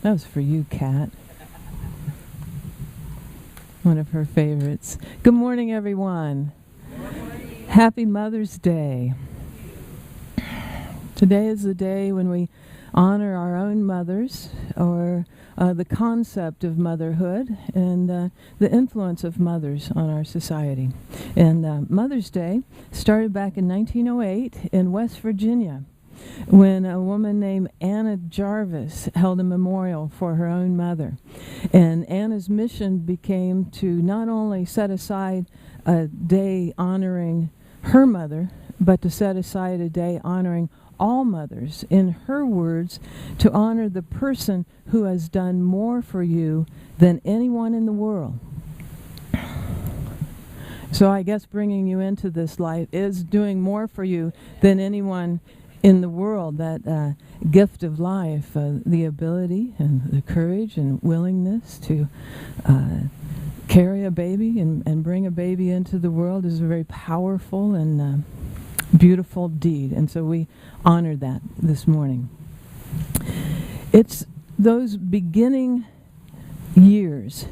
That was for you, Kat. One of her favorites. Good morning, everyone. Happy Mother's Day. Today is the day when we honor our own mothers, or the concept of motherhood and the influence of mothers on our society. And Mother's Day started back in 1908 in West Virginia, when a woman named Anna Jarvis held a memorial for her own mother. And Anna's mission became to not only set aside a day honoring her mother, but to set aside a day honoring all mothers. In her words, to honor the person who has done more for you than anyone in the world. So I guess bringing you into this life is doing more for you than anyone in the world. That gift of life, the ability and the courage and willingness to carry a baby and bring a baby into the world is a very powerful and beautiful deed. And so we honor that this morning. It's those beginning years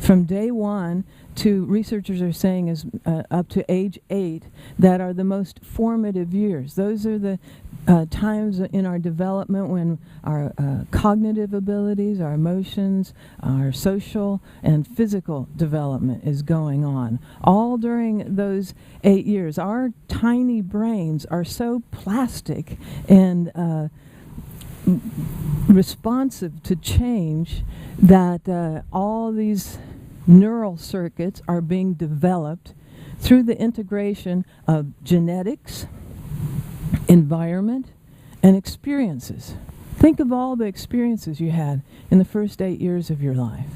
from day one to, researchers are saying, is up to age 8, that are the most formative years. Those are the times in our development when our cognitive abilities, our emotions, our social and physical development is going on. All during those 8 years, our tiny brains are so plastic and responsive to change that all these neural circuits are being developed through the integration of genetics, environment, and experiences. Think of all the experiences you had in the first 8 years of your life.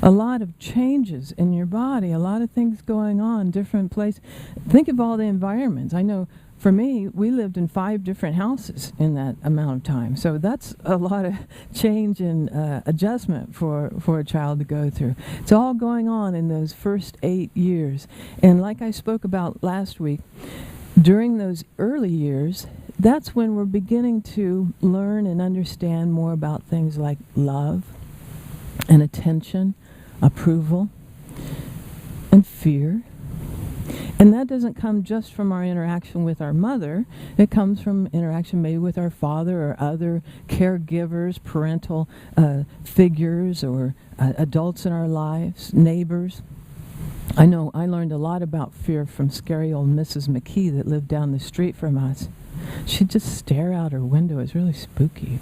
A lot of changes in your body, a lot of things going on, different places. Think of all the environments. I know for me, we lived in 5 different houses in that amount of time. So that's a lot of change and adjustment for a child to go through. It's all going on in those first 8 years. And like I spoke about last week, during those early years, that's when we're beginning to learn and understand more about things like love and attention, approval, and fear. And that doesn't come just from our interaction with our mother. It comes from interaction maybe with our father or other caregivers, parental figures, or adults in our lives, neighbors. I know I learned a lot about fear from scary old Mrs. McKee that lived down the street from us. She'd just stare out her window. It was really spooky.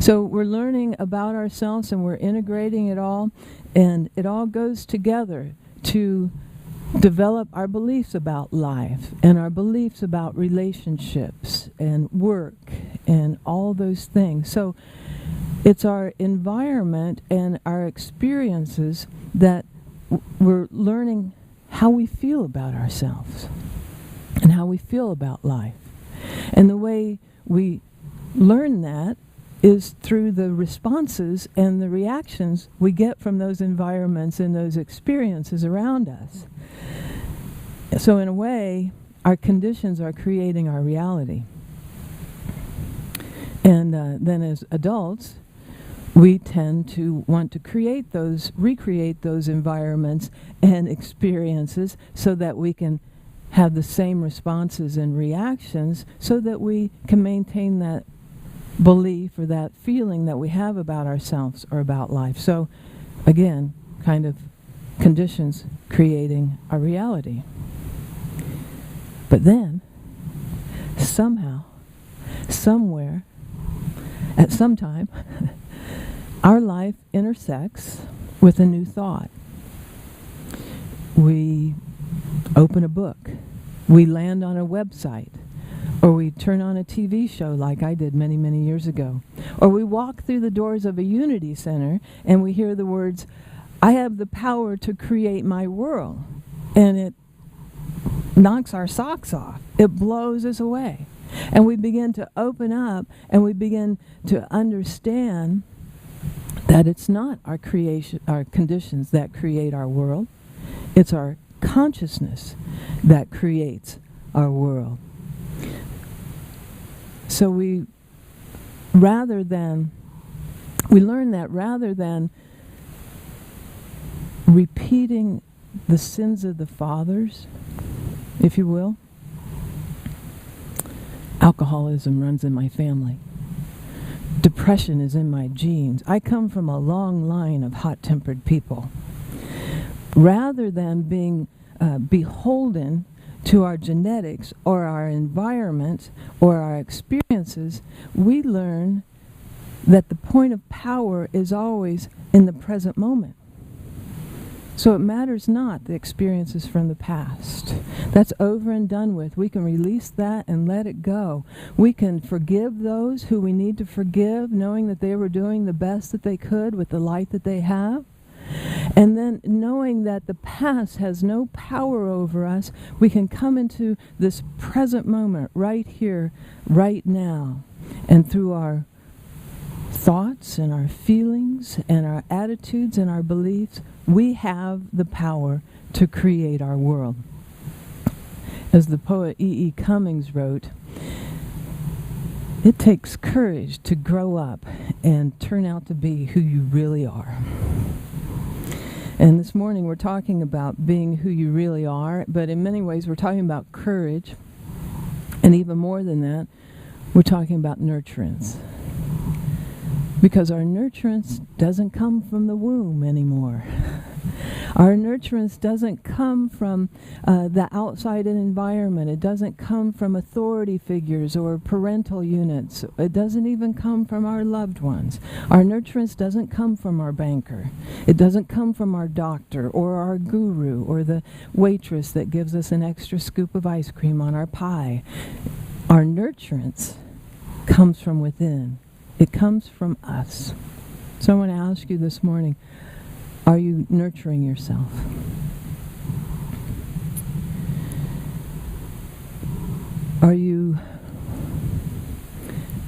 So we're learning about ourselves and we're integrating it all, and it all goes together to develop our beliefs about life and our beliefs about relationships and work and all those things. So it's our environment and our experiences that we're learning how we feel about ourselves and how we feel about life. And the way we learn that is through the responses and the reactions we get from those environments and those experiences around us. So in a way, our conditions are creating our reality. And then as adults, we tend to want to recreate those environments and experiences so that we can have the same responses and reactions so that we can maintain that belief or that feeling that we have about ourselves or about life. So again, kind of conditions creating our reality. But then, somehow, somewhere, at some time, our life intersects with a new thought. We open a book, we land on a website, or we turn on a TV show like I did many, many years ago. Or we walk through the doors of a Unity Center and we hear the words, "I have the power to create my world." And it knocks our socks off. It blows us away. And we begin to open up and we begin to understand that it's not our conditions that create our world. It's our consciousness that creates our world. So we, rather than We learn that rather than repeating the sins of the fathers, if you will. Alcoholism runs in my family. Depression is in my genes. I come from a long line of hot-tempered people. Rather than being beholden to our genetics or our environment or our experiences, we learn that the point of power is always in the present moment. So it matters not the experiences from the past. That's over and done with. We can release that and let it go. We can forgive those who we need to forgive, knowing that they were doing the best that they could with the light that they have. And then knowing that the past has no power over us, we can come into this present moment right here, right now. And through our thoughts and our feelings and our attitudes and our beliefs, we have the power to create our world. As the poet E.E. Cummings wrote, it takes courage to grow up and turn out to be who you really are. And this morning we're talking about being who you really are, but in many ways we're talking about courage, and even more than that, we're talking about nurturance. Because our nurturance doesn't come from the womb anymore. Our nurturance doesn't come from the outside environment. It doesn't come from authority figures or parental units. It doesn't even come from our loved ones. Our nurturance doesn't come from our banker. It doesn't come from our doctor or our guru or the waitress that gives us an extra scoop of ice cream on our pie. Our nurturance comes from within. It comes from us. So I want to ask you this morning, are you nurturing yourself? Are you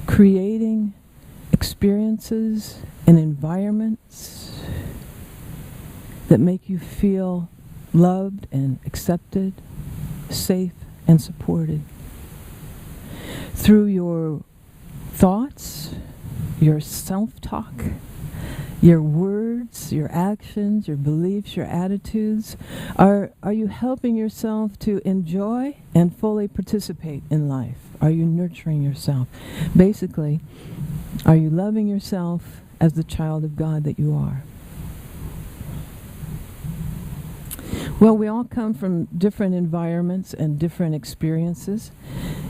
creating experiences and environments that make you feel loved and accepted, safe and supported? Through your thoughts, your self-talk, your words, your actions, your beliefs, your attitudes, are you helping yourself to enjoy and fully participate in life? Are you nurturing yourself? Basically, are you loving yourself as the child of God that you are? Well, we all come from different environments and different experiences.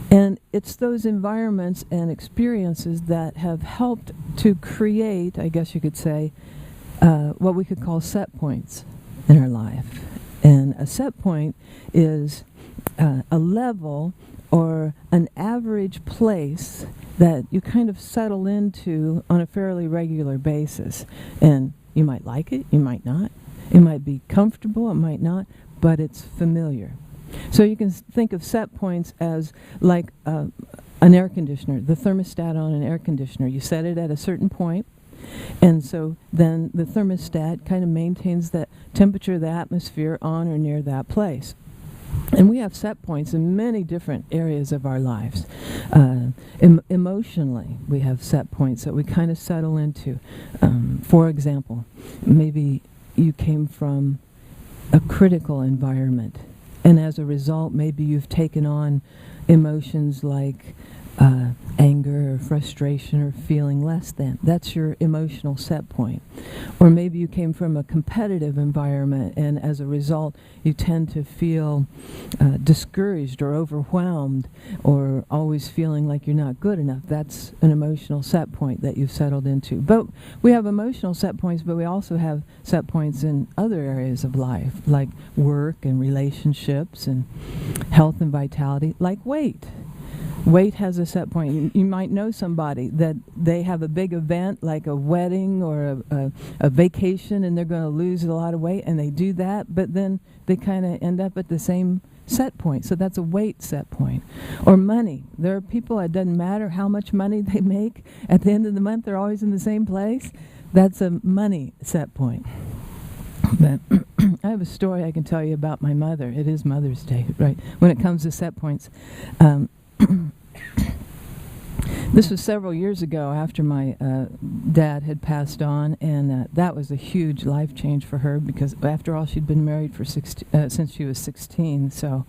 And it's those environments and experiences that have helped to create, I guess you could say, what we could call set points in our life. And a set point is a level or an average place that you kind of settle into on a fairly regular basis. And you might like it, you might not. It might be comfortable, it might not, but it's familiar. So you can think of set points as like an air conditioner, the thermostat on an air conditioner. You set it at a certain point, and so then the thermostat kind of maintains the temperature of the atmosphere on or near that place. And we have set points in many different areas of our lives. Emotionally, we have set points that we kind of settle into. For example, maybe you came from a critical environment, and as a result, maybe you've taken on emotions like anger or frustration or feeling less than. That's your emotional set point. Or maybe you came from a competitive environment, and as a result, you tend to feel discouraged or overwhelmed or always feeling like you're not good enough. That's an emotional set point that you've settled into. But we have emotional set points, but we also have set points in other areas of life, like work and relationships and health and vitality, like weight. Weight has a set point. You might know somebody that they have a big event like a wedding or a vacation, and they're going to lose a lot of weight, and they do that, but then they kind of end up at the same set point. So that's a weight set point. Or money. There are people, it doesn't matter how much money they make, at the end of the month they're always in the same place. That's a money set point. But I have a story I can tell you about my mother. It is Mother's Day, right? When it comes to set points. This was several years ago after my dad had passed on, and that was a huge life change for her because, after all, she'd been married for since she was 16. So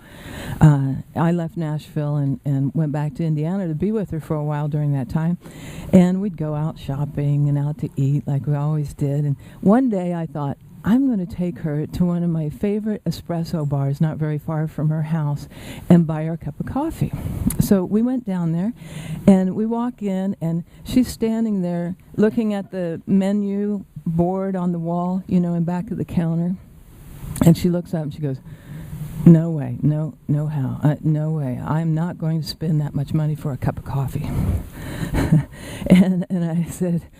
I left Nashville and went back to Indiana to be with her for a while during that time. And we'd go out shopping and out to eat like we always did. And one day I thought, I'm going to take her to one of my favorite espresso bars not very far from her house and buy her a cup of coffee. So we went down there, and we walk in, and she's standing there looking at the menu board on the wall, in back of the counter. And she looks up and she goes, no way, no how, no way. I'm not going to spend that much money for a cup of coffee. and I said,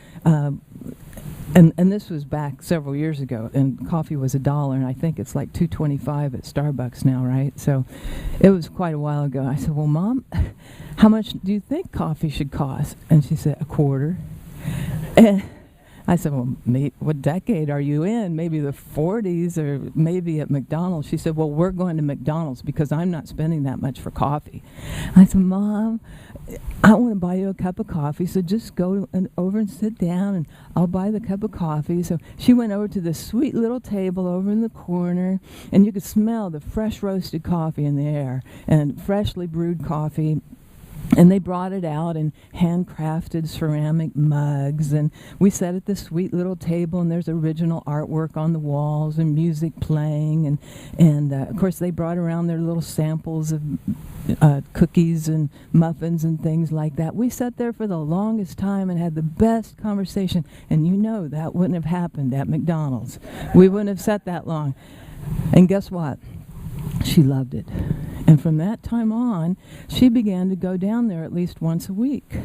And this was back several years ago, and coffee was $1, and I think it's like $2.25 at Starbucks now, right? So it was quite a while ago. I said, well, Mom, how much do you think coffee should cost? And she said, $0.25. And I said, well, what decade are you in? Maybe the 40s or maybe at McDonald's. She said, well, we're going to McDonald's because I'm not spending that much for coffee. I said, Mom, I want to buy you a cup of coffee, so just go over and sit down, and I'll buy the cup of coffee. So she went over to this sweet little table over in the corner, and you could smell the fresh roasted coffee in the air and freshly brewed coffee. And they brought it out in handcrafted ceramic mugs, and we sat at this sweet little table, and there's original artwork on the walls and music playing, and of course they brought around their little samples of cookies and muffins and things like that. We sat there for the longest time and had the best conversation, and that wouldn't have happened at McDonald's. We wouldn't have sat that long. And guess what? She loved it. And from that time on, she began to go down there at least once a week.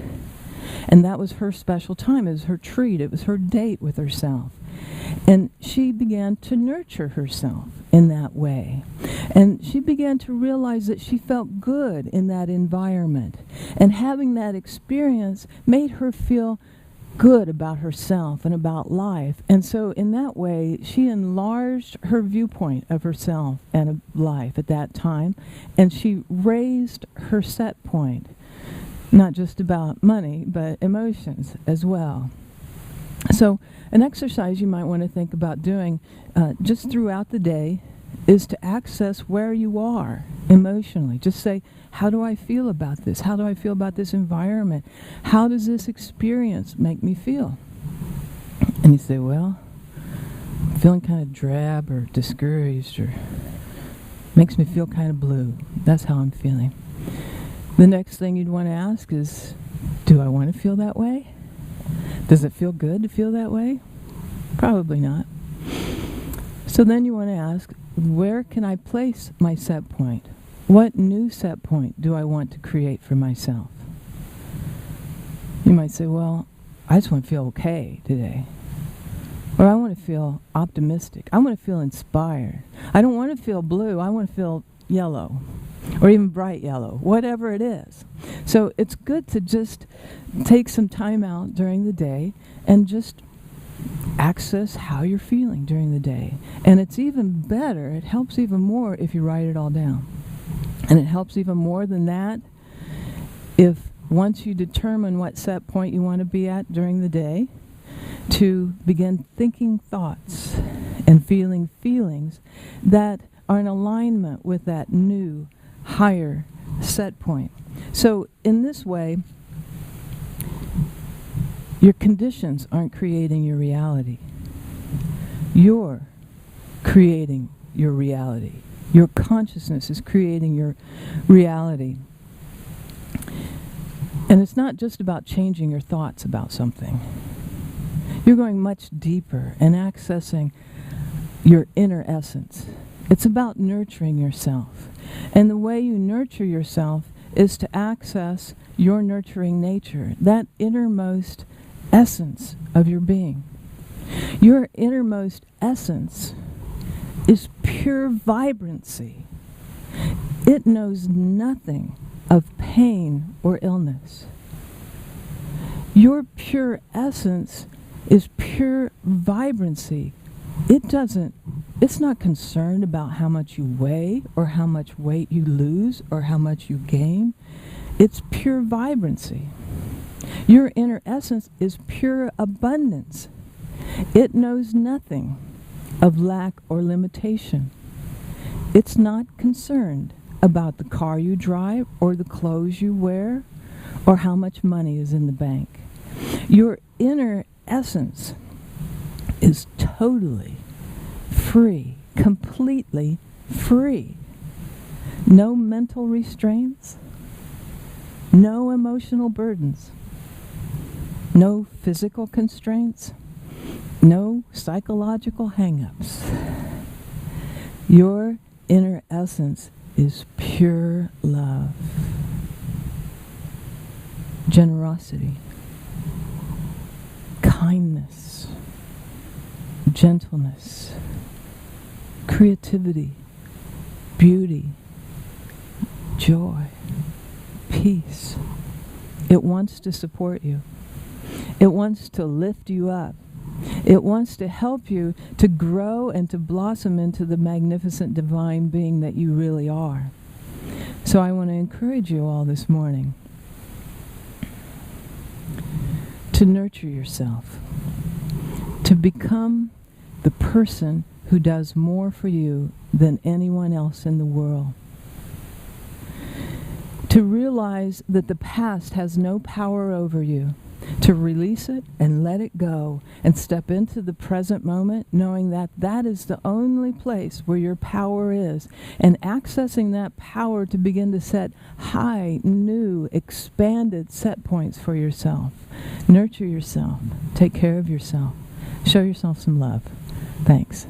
And that was her special time. It was her treat. It was her date with herself. And she began to nurture herself in that way. And she began to realize that she felt good in that environment. And having that experience made her feel good about herself and about life. And so in that way, she enlarged her viewpoint of herself and of life at that time, and she raised her set point, not just about money, but emotions as well. So an exercise you might want to think about doing just throughout the day is to access where you are emotionally. Just say, how do I feel about this? How do I feel about this environment? How does this experience make me feel? And you say, well, I'm feeling kind of drab or discouraged, or makes me feel kind of blue. That's how I'm feeling. The next thing you'd want to ask is, do I want to feel that way? Does it feel good to feel that way? Probably not. So then you want to ask, where can I place my set point? What new set point do I want to create for myself? You might say, well, I just want to feel okay today. Or I want to feel optimistic. I want to feel inspired. I don't want to feel blue. I want to feel yellow, or even bright yellow, whatever it is. So it's good to just take some time out during the day and just access how you're feeling during the day. And it's even better, it helps even more if you write it all down. And it helps even more than that if once you determine what set point you want to be at during the day, to begin thinking thoughts and feeling feelings that are in alignment with that new, higher set point. So in this way, your conditions aren't creating your reality. You're creating your reality. Your consciousness is creating your reality. And it's not just about changing your thoughts about something. You're going much deeper and accessing your inner essence. It's about nurturing yourself. And the way you nurture yourself is to access your nurturing nature, that innermost essence of your being. Your innermost essence is pure vibrancy. It knows nothing of pain or illness. Your pure essence is pure vibrancy. It's not concerned about how much you weigh or how much weight you lose or how much you gain. It's pure vibrancy. Your inner essence is pure abundance. It knows nothing of lack or limitation. It's not concerned about the car you drive or the clothes you wear or how much money is in the bank. Your inner essence is totally free, completely free. No mental restraints, no emotional burdens, no physical constraints, no psychological hang-ups. Your inner essence is pure love, generosity, kindness, gentleness, creativity, beauty, joy, peace. It wants to support you. It wants to lift you up. It wants to help you to grow and to blossom into the magnificent divine being that you really are. So I want to encourage you all this morning to nurture yourself, to become the person who does more for you than anyone else in the world. To realize that the past has no power over you. To release it and let it go and step into the present moment, knowing that that is the only place where your power is, and accessing that power to begin to set high, new, expanded set points for yourself. Nurture yourself. Take care of yourself. Show yourself some love. Thanks.